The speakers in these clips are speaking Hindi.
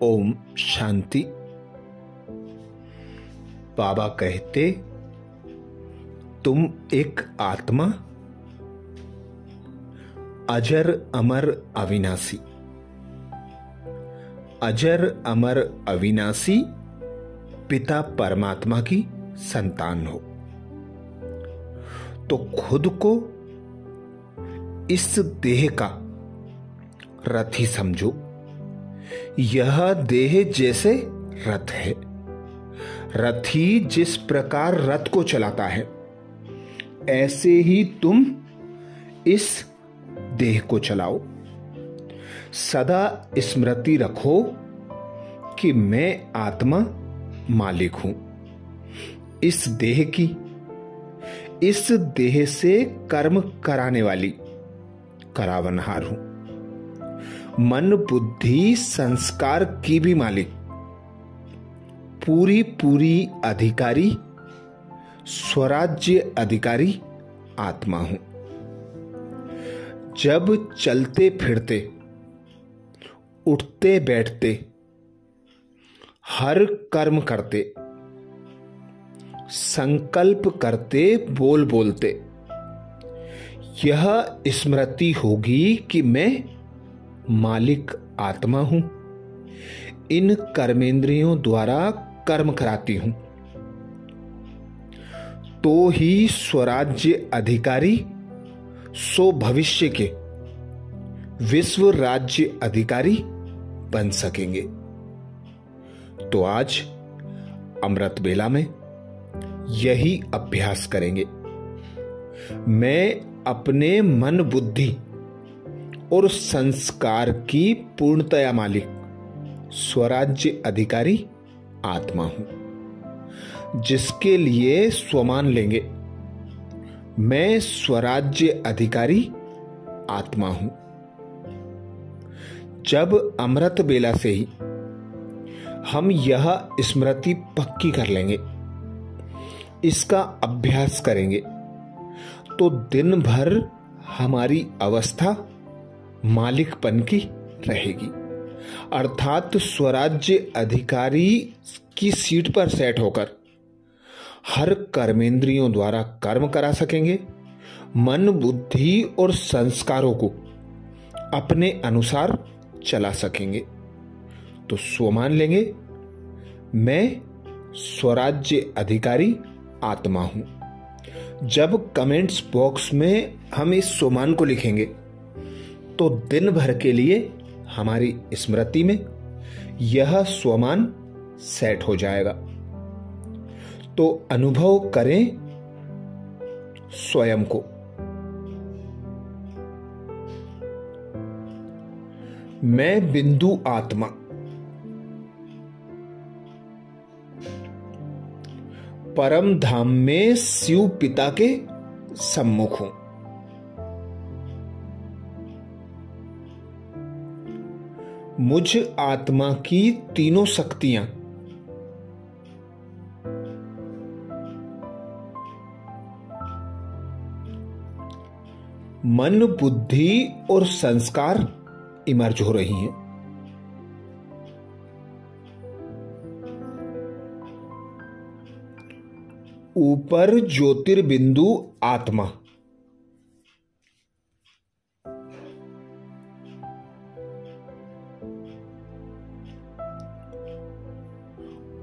ओम शांति। बाबा कहते, तुम एक आत्मा, अजर अमर अविनाशी, अजर अमर अविनाशी पिता परमात्मा की संतान हो। तो खुद को इस देह का रथ ही समझो। यह देह जैसे रथ है। रथी जिस प्रकार रथ को चलाता है, ऐसे ही तुम इस देह को चलाओ। सदा स्मृति रखो कि मैं आत्मा मालिक हूं इस देह की, इस देह से कर्म कराने वाली करावनहार हूं। मन बुद्धि संस्कार की भी मालिक, पूरी पूरी अधिकारी, स्वराज्य अधिकारी आत्मा हूं। जब चलते फिरते, उठते बैठते, हर कर्म करते, संकल्प करते, बोल बोलते, यह स्मृति होगी कि मैं मालिक आत्मा हूं, इन कर्मेंद्रियों द्वारा कर्म कराती हूं, तो ही स्वराज्य अधिकारी सो भविष्य के विश्व राज्य अधिकारी बन सकेंगे। तो आज अमृत बेला में यही अभ्यास करेंगे। मैं अपने मन बुद्धि और संस्कार की पूर्णतया मालिक, स्वराज्य अधिकारी आत्मा हूं, जिसके लिए स्वमान लेंगे। मैं स्वराज्य अधिकारी आत्मा हूं। जब अमृत बेला से ही हम यह स्मृति पक्की कर लेंगे, इसका अभ्यास करेंगे, तो दिन भर हमारी अवस्था मालिकपन की रहेगी। अर्थात स्वराज्य अधिकारी की सीट पर सेट होकर हर कर्मेंद्रियों द्वारा कर्म करा सकेंगे। मन बुद्धि और संस्कारों को अपने अनुसार चला सकेंगे। तो स्वमान लेंगे, मैं स्वराज्य अधिकारी आत्मा हूं। जब कमेंट्स बॉक्स में हम इस स्वमान को लिखेंगे, तो दिन भर के लिए हमारी स्मृति में यह स्वमान सेट हो जाएगा। तो अनुभव करें स्वयं को। मैं बिंदु आत्मा, परम धाम में शिव पिता के सम्मुख हूं। मुझ आत्मा की तीनों शक्तियां मन बुद्धि और संस्कार इमर्ज हो रही हैं। ऊपर ज्योतिर्बिंदु आत्मा,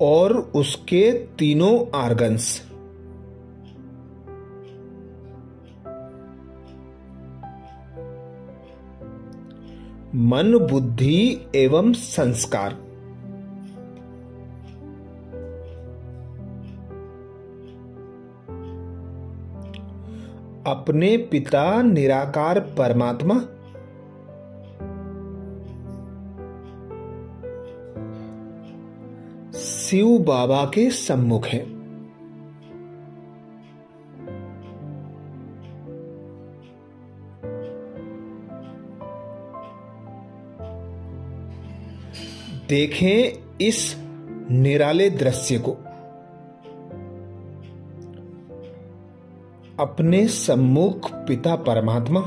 और उसके तीनों आर्गन्स, मन बुद्धि एवं संस्कार, अपने पिता निराकार परमात्मा शिव बाबा के सम्मुख हैं। देखें इस निराले दृश्य को। अपने सम्मुख पिता परमात्मा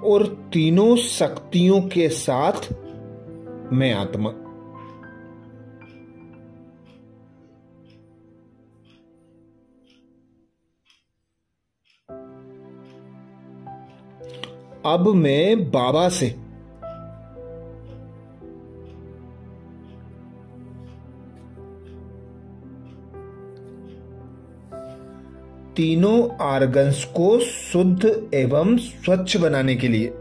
और तीनों शक्तियों के साथ मैं आत्मा। अब मैं बाबा से तीनों आर्गन्स को शुद्ध एवं स्वच्छ बनाने के लिए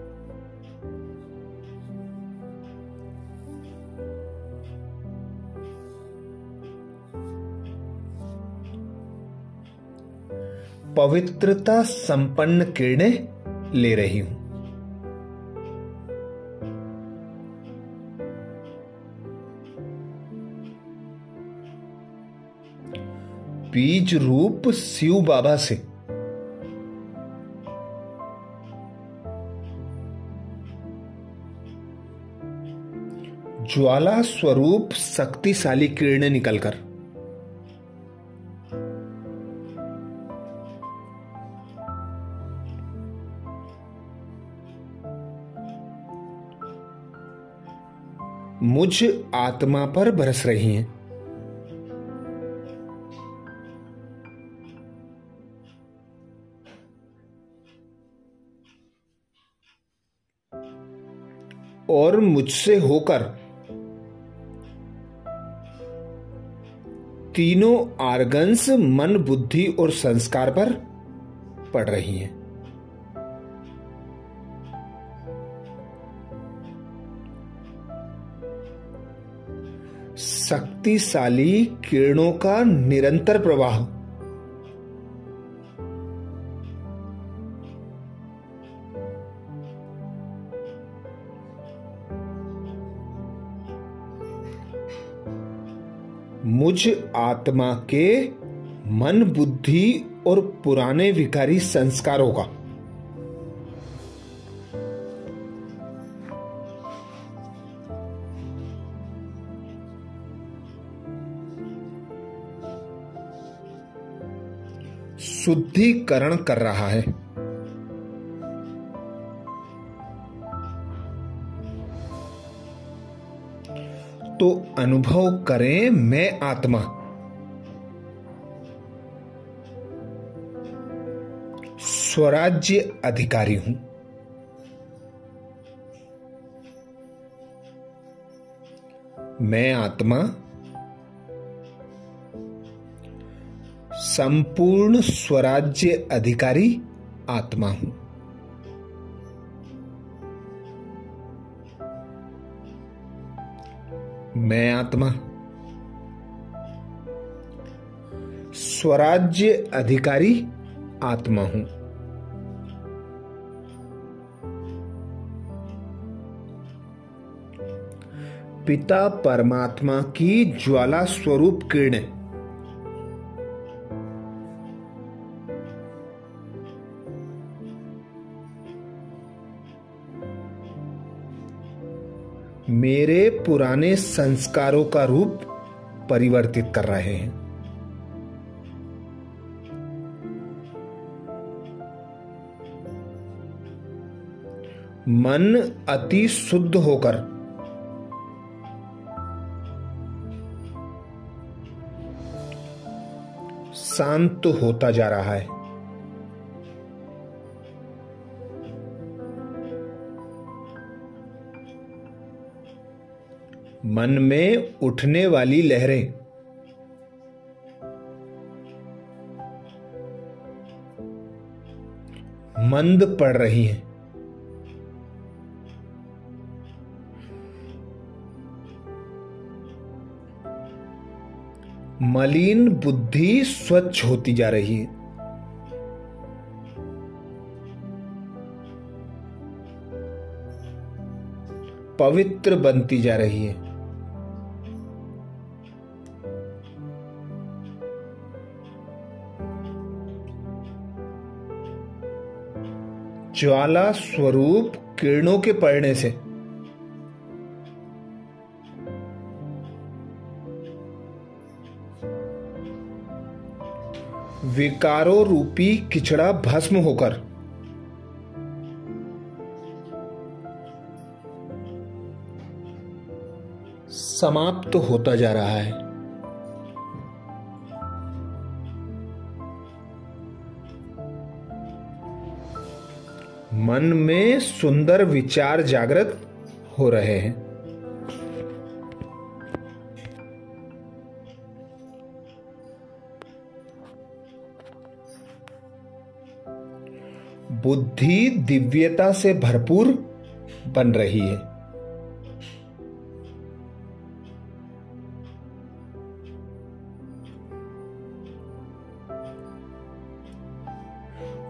पवित्रता संपन्न किरणें ले रही हूं। बीज रूप शिव बाबा से ज्वाला स्वरूप शक्तिशाली किरणें निकलकर मुझ आत्मा पर बरस रही हैं। और मुझसे होकर तीनों आर्गन्स मन, बुद्धि और संस्कार पर पड़ रही हैं। शक्तिशाली किरणों का निरंतर प्रवाह मुझ आत्मा के मन, बुद्धि और पुराने विकारी संस्कारों का शुद्धिकरण कर रहा है। तो अनुभव करें, मैं आत्मा स्वराज्य अधिकारी हूं। मैं आत्मा संपूर्ण स्वराज्य अधिकारी आत्मा हूं। मैं आत्मा स्वराज्य अधिकारी आत्मा हूं। पिता परमात्मा की ज्वाला स्वरूप किरणें मेरे पुराने संस्कारों का रूप परिवर्तित कर रहे हैं। मन अति शुद्ध होकर शांत होता जा रहा है। मन में उठने वाली लहरें मंद पड़ रही हैं। मलिन बुद्धि स्वच्छ होती जा रही है। पवित्र बनती जा रही है। ज्वाला स्वरूप किरणों के पड़ने से विकारों रूपी किचड़ा भस्म होकर समाप्त होता जा रहा है। मन में सुंदर विचार जागृत हो रहे हैं। बुद्धि दिव्यता से भरपूर बन रही है।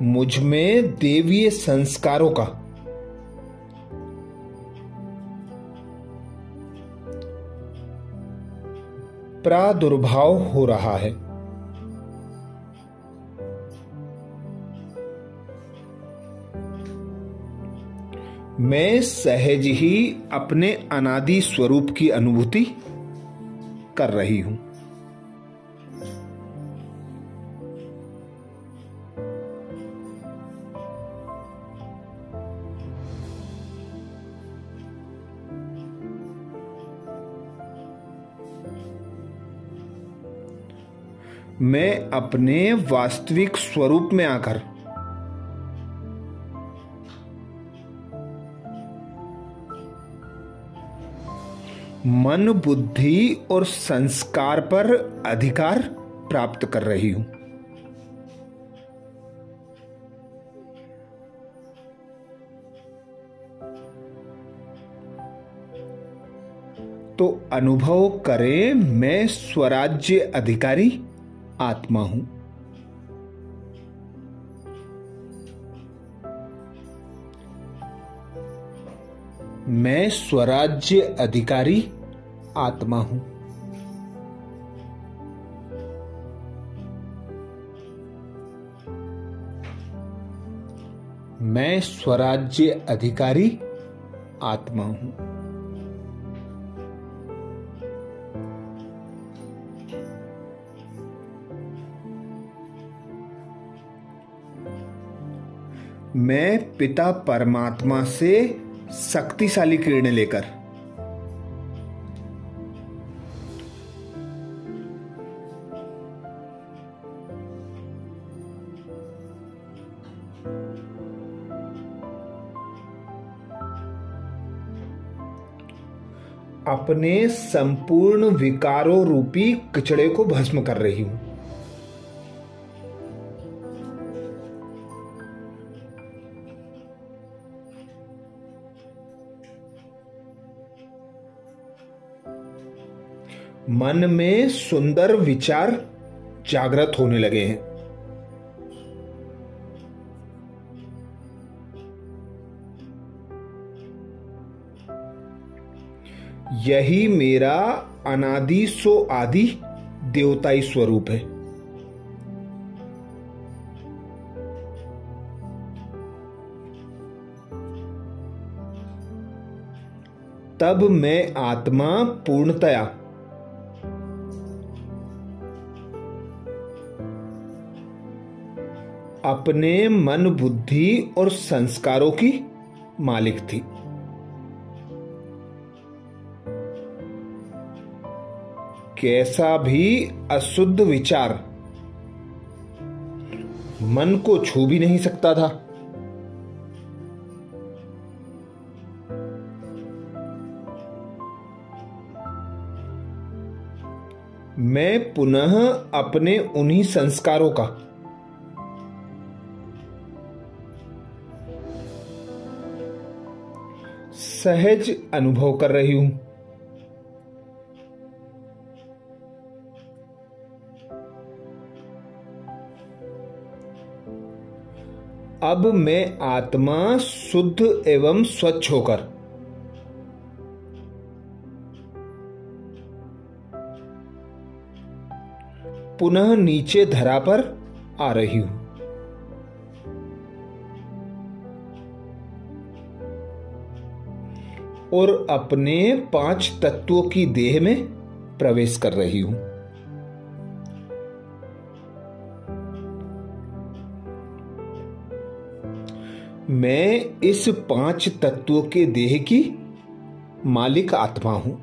मुझ में देवीय संस्कारों का प्रादुर्भाव हो रहा है। मैं सहज ही अपने अनादि स्वरूप की अनुभूति कर रही हूं। मैं अपने वास्तविक स्वरूप में आकर मन, बुद्धि और संस्कार पर अधिकार प्राप्त कर रही हूं। तो अनुभव करें, मैं स्वराज्य अधिकारी आत्मा हूं। मैं स्वराज्य अधिकारी आत्मा हूं। मैं स्वराज्य अधिकारी आत्मा हूं। मैं पिता परमात्मा से शक्तिशाली किरणें लेकर अपने संपूर्ण विकारों रूपी कचड़े को भस्म कर रही हूं। मन में सुंदर विचार जागृत होने लगे हैं। यही मेरा अनादि सो आदि देवताई स्वरूप है। तब मैं आत्मा पूर्णतया अपने मन, बुद्धि और संस्कारों की मालिक थी। कैसा भी अशुद्ध विचार मन को छू भी नहीं सकता था। मैं पुनः अपने उन्हीं संस्कारों का सहज अनुभव कर रही हूं। अब मैं आत्मा शुद्ध एवं स्वच्छ होकर पुनः नीचे धरा पर आ रही हूं। और अपने 5 तत्वों की देह में प्रवेश कर रही हूं। मैं इस 5 तत्वों के देह की मालिक आत्मा हूं।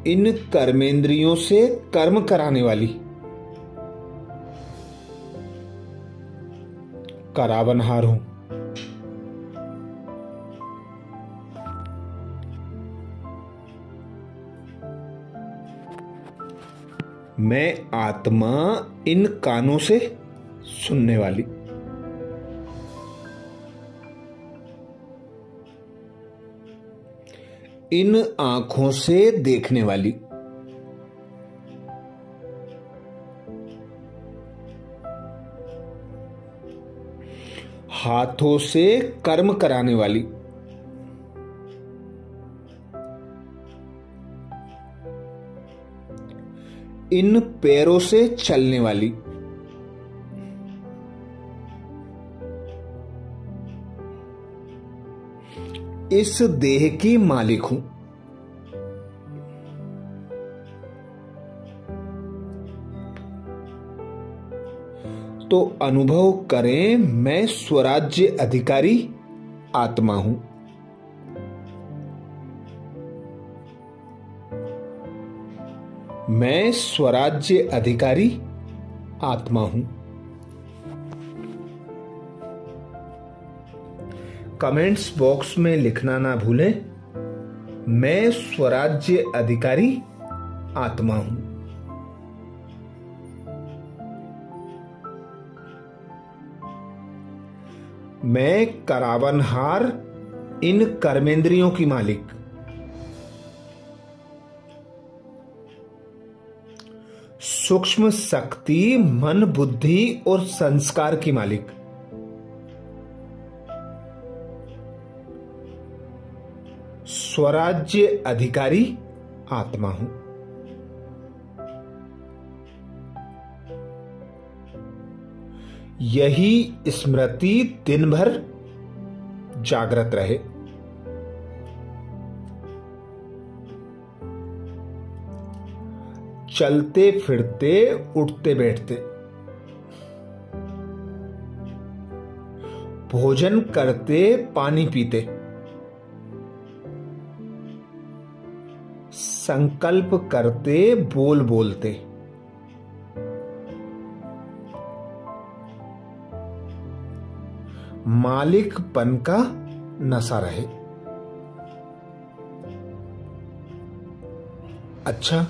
इन कर्मेंद्रियों से कर्म कराने वाली, करावनहार हूं। मैं आत्मा इन कानों से सुनने वाली, इन आंखों से देखने वाली, हाथों से कर्म कराने वाली, इन पैरों से चलने वाली, इस देह की मालिक हूं। तो अनुभव करें, मैं स्वराज्य अधिकारी आत्मा हूं। मैं स्वराज्य अधिकारी आत्मा हूं। कमेंट्स बॉक्स में लिखना ना भूलें, मैं स्वराज्य अधिकारी आत्मा हूं। मैं करावनहार इन कर्मेंद्रियों की मालिक, सूक्ष्म शक्ति मन बुद्धि और संस्कार की मालिक, स्वराज्य अधिकारी आत्मा हूं। यही स्मृति दिन भर जागृत रहे। चलते फिरते उठते बैठते, भोजन करते पानी पीते, संकल्प करते बोल बोलते, मालिकपन का नशा रहे। अच्छा,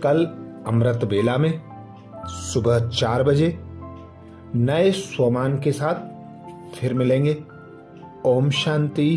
कल अमृत बेला में सुबह 4 बजे नए स्वमान के साथ फिर मिलेंगे। ओम शांति।